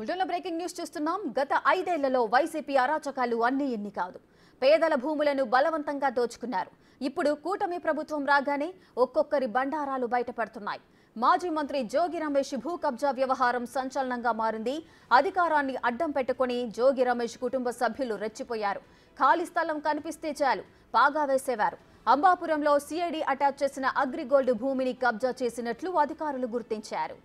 బులెటిన్లో breaking news చూస్తున్నాం. గత 5 ఏళ్లలో వైసీపీ అరాచకాలు అన్ని ఎన్ని కాదు. పేదల భూములను బలవంతంగా దోచుకున్నారు. ఇప్పుడు కూటమి ప్రభుత్వం రాగానే ఒక్కొక్కరి బండారాలు బయటపడుతున్నాయి. మాజీ మంత్రి జోగి రమేష్ భూ కబ్జా వ్యవహారం సంచలనంగా మారింది. అధికారాన్ని అడ్డం పెట్టుకుని జోగి రమేష్ కుటుంబ సభ్యులు రెచ్చిపోయారు. ఖాళీ స్థలం కనిపిస్తే చాలు పాగా వేసేవారు. అంబాపురంలో సిఐడి అటాచ్ చేసిన అగ్రిగోల్డ్ భూమిని కబ్జా చేసినట్లు అధికారులు గుర్తించారు.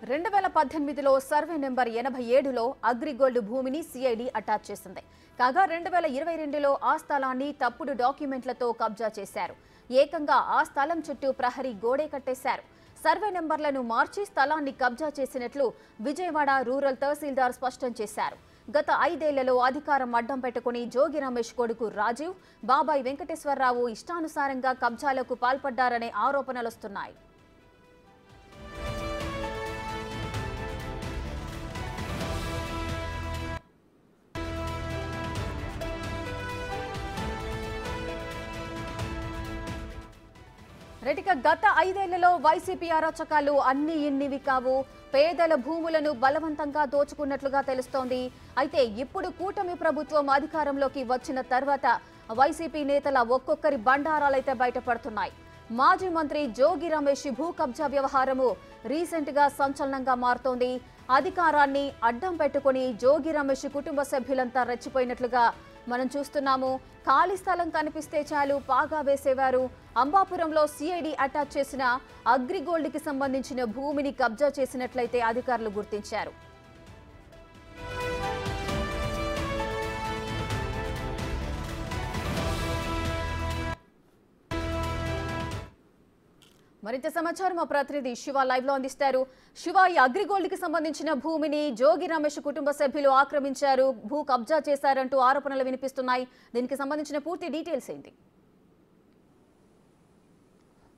రెండు 2018లో సర్వే నెంబర్ 87లో అగ్రిగోల్డ్ భూమిని సిఐడి అటాచ్ చేసింది. కాగా 2022లో ఆ స్థలాన్ని తప్పుడు డాక్యుమెంట్లతో కబ్జా చేశారు. ఏకంగా ఆ స్థలం చుట్టూ ప్రహరీ గోడే కట్టేశారు. సర్వే నెంబర్లను మార్చి స్థలాన్ని కబ్జా చేసినట్లు విజయవాడ రూరల్ తహసీల్దార్ స్పష్టం చేశారు. గత 5 ఏళ్లలో అధికారం అడ్డం పెట్టుకుని జోగి రమేష్ కొడుకు రాజీవ్, బాబాయ్ వెంకటేశ్వరరావు ఇష్టానుసారంగా కబ్జాలకు పాల్పడ్డారనే ఆరోపణలొస్తున్నాయి. రెటిక గత 5 ఏళ్లలో వైసీపీ అరాచకాలు అన్ని ఇన్నివి కావు. పేదల భూములను బలవంతంగా దోచుకున్నట్లుగా తెలుస్తోంది. అయితే ఇప్పుడు కూటమి ప్రభుత్వం అధికారంలోకి వచ్చిన తర్వాత వైసీపీ నేతల ఒక్కొక్కరి బండారాలైతే బయటపడుతున్నాయి. మాజీ మంత్రి జోగి రమేష్ భూ కబ్జా వ్యవహారము రీసెంట్ గా సంచలనంగా మారుతోంది. అధికారాన్ని అడ్డం పెట్టుకుని జోగి రమేష్ కుటుంబ సభ్యులంతా రెచ్చిపోయినట్లుగా మనం చూస్తున్నాము. ఖాళీ స్థలం కనిపిస్తే చాలు పాగా వేసేవారు. అంబాపురంలో సిఐడి అటాచ్ చేసిన అగ్రిగోల్డ్ కి సంబంధించిన భూమిని కబ్జా చేసినట్లయితే అధికారులు గుర్తించారు. మరింత సమాచారం మా ప్రతినిధి శివ లైవ్ లో అందిస్తారు. శివ, ఈ అగ్రిగోల్డ్ కి సంబంధించిన భూమిని జోగి రమేష్ కుటుంబ సభ్యులు ఆక్రమించారు, భూ కబ్జా చేశారంటూ ఆరోపణలు వినిపిస్తున్నాయి. దీనికి సంబంధించిన పూర్తి డీటెయిల్స్ ఏంటి?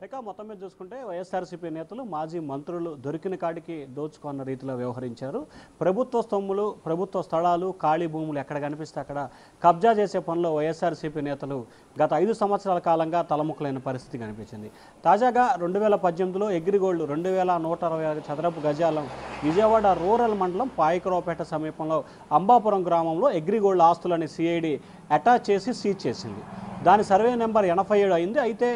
ఇక మొత్తం మీద చూసుకుంటే వైఎస్ఆర్సీపీ నేతలు మాజీ మంత్రులు దొరికిన కాడికి దోచుకున్న రీతిలో వ్యవహరించారు. ప్రభుత్వ స్థొమ్ములు, ప్రభుత్వ స్థలాలు, ఖాళీ భూములు ఎక్కడ కనిపిస్తే అక్కడ కబ్జా చేసే పనిలో వైఎస్ఆర్సీపీ నేతలు గత 5 సంవత్సరాల కాలంగా తలముక్కలైన పరిస్థితి కనిపించింది. తాజాగా 2018లో అగ్రిగోల్డ్ 2160 చదరపు గజాల విజయవాడ రూరల్ మండలం పాయకరావుపేట సమీపంలో అంబాపురం గ్రామంలో అగ్రిగోల్డ్ ఆస్తులని సిఐడి అటాచ్ చేసి సీజ్ చేసింది. దాని సర్వే నెంబర్ 87 అయింది. అయితే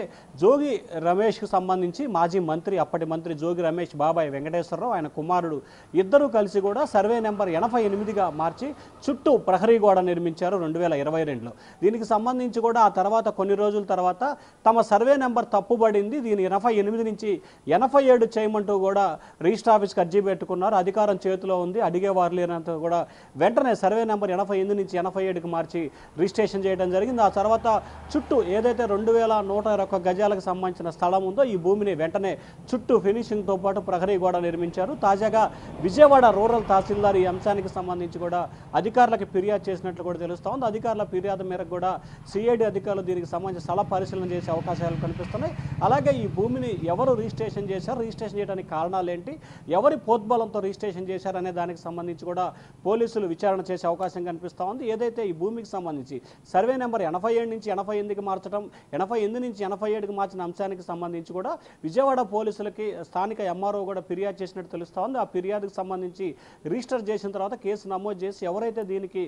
జోగి రమేష్కి సంబంధించి మాజీ మంత్రి, అప్పటి మంత్రి జోగి రమేష్ బాబాయ్ వెంకటేశ్వరరావు ఆయన కుమారుడు ఇద్దరూ కలిసి కూడా సర్వే నెంబర్ 88గా మార్చి చుట్టూ ప్రహరీ గోడ నిర్మించారు 2022లో. దీనికి సంబంధించి కూడా ఆ తర్వాత కొన్ని రోజుల తర్వాత తమ సర్వే నెంబర్ తప్పుబడింది, దీని 88 నుంచి 87 చేయమంటూ కూడా రిజిస్టర్ ఆఫీస్కి అర్జీ పెట్టుకున్నారు. అధికారం చేతిలో ఉంది, అడిగేవారు లేనంత కూడా వెంటనే సర్వే నెంబర్ 88 నుంచి 87కి మార్చి రిజిస్ట్రేషన్ చేయడం జరిగింది. ఆ తర్వాత చుట్టూ ఏదైతే 2121 గజాలకు సంబంధించిన స్థలం ఉందో ఈ భూమిని వెంటనే చుట్టూ ఫినిషింగ్తో పాటు ప్రహరీ గోడ నిర్మించారు. తాజాగా విజయవాడ రూరల్ తహసీల్దార్ ఈ అంశానికి సంబంధించి కూడా అధికారులకు ఫిర్యాదు చేసినట్లు కూడా తెలుస్తూ ఉంది. అధికారుల ఫిర్యాదు మేరకు కూడా సిఐడి అధికారులు దీనికి సంబంధించి స్థల పరిశీలన చేసే అవకాశాలు కనిపిస్తున్నాయి. అలాగే ఈ భూమిని ఎవరు రిజిస్ట్రేషన్ చేశారు, రిజిస్ట్రేషన్ చేయడానికి కారణాలు ఏంటి, ఎవరి పోద్బలంతో రిజిస్ట్రేషన్ చేశారనే దానికి సంబంధించి కూడా పోలీసులు విచారణ చేసే అవకాశం కనిపిస్తూ ఉంది. ఏదైతే ఈ భూమికి సంబంధించి సర్వే నెంబర్ 87 నుంచి 88కి మార్చడం, 88 నుంచి 87కి మార్చిన అంశానికి సంబంధించి కూడా విజయవాడ పోలీసులకి స్థానిక ఎంఆర్ఓ కూడా ఫిర్యాదు చేసినట్టు తెలుస్తూ ఉంది. ఆ ఫిర్యాదుకు సంబంధించి రిజిస్టర్ చేసిన తర్వాత కేసు నమోదు చేసి ఎవరైతే దీనికి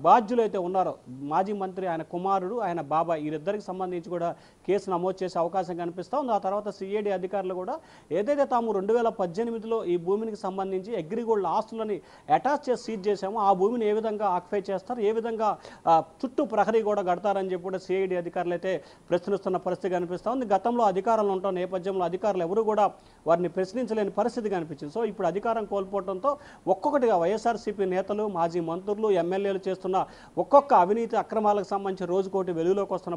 బాధ్యులు అయితే ఉన్నారో మాజీ మంత్రి, ఆయన కుమారుడు, ఆయన బాబాయ్ వీరిద్దరికి సంబంధించి కూడా కేసు నమోదు చేసే అవకాశం కనిపిస్తూ ఉంది. ఆ తర్వాత సిఐడి అధికారులు కూడా ఏదైతే తాము 2018లో ఈ భూమికి సంబంధించి అగ్రిగోల్డ్ ఆస్తులని అటాచ్ చేసి సీజ్ చేశామో ఆ భూమిని ఏ విధంగా ఆక్యుపై చేస్తారు, ఏ విధంగా చుట్టూ ప్రహరీ కూడా కడతారని చెప్పి కూడా సిఐడి అధికారులు అయితే ప్రశ్నిస్తున్న పరిస్థితి కనిపిస్తూ ఉంది. గతంలో అధికారంలో ఉంటున్న నేపథ్యంలో అధికారులు ఎవరు కూడా వారిని ప్రశ్నించలేని పరిస్థితి కనిపించింది. సో ఇప్పుడు అధికారం కోల్పోవడంతో ఒక్కొక్కటిగా వైఎస్ఆర్సీపీ నేతలు, మాజీ మంత్రులు, ఎమ్మెల్యేలు చేస్తున్న ఒక్కొక్క అవినీతి అక్రమాలకు సంబంధించి రోజుకోటి వెలుగులోకి వస్తున్న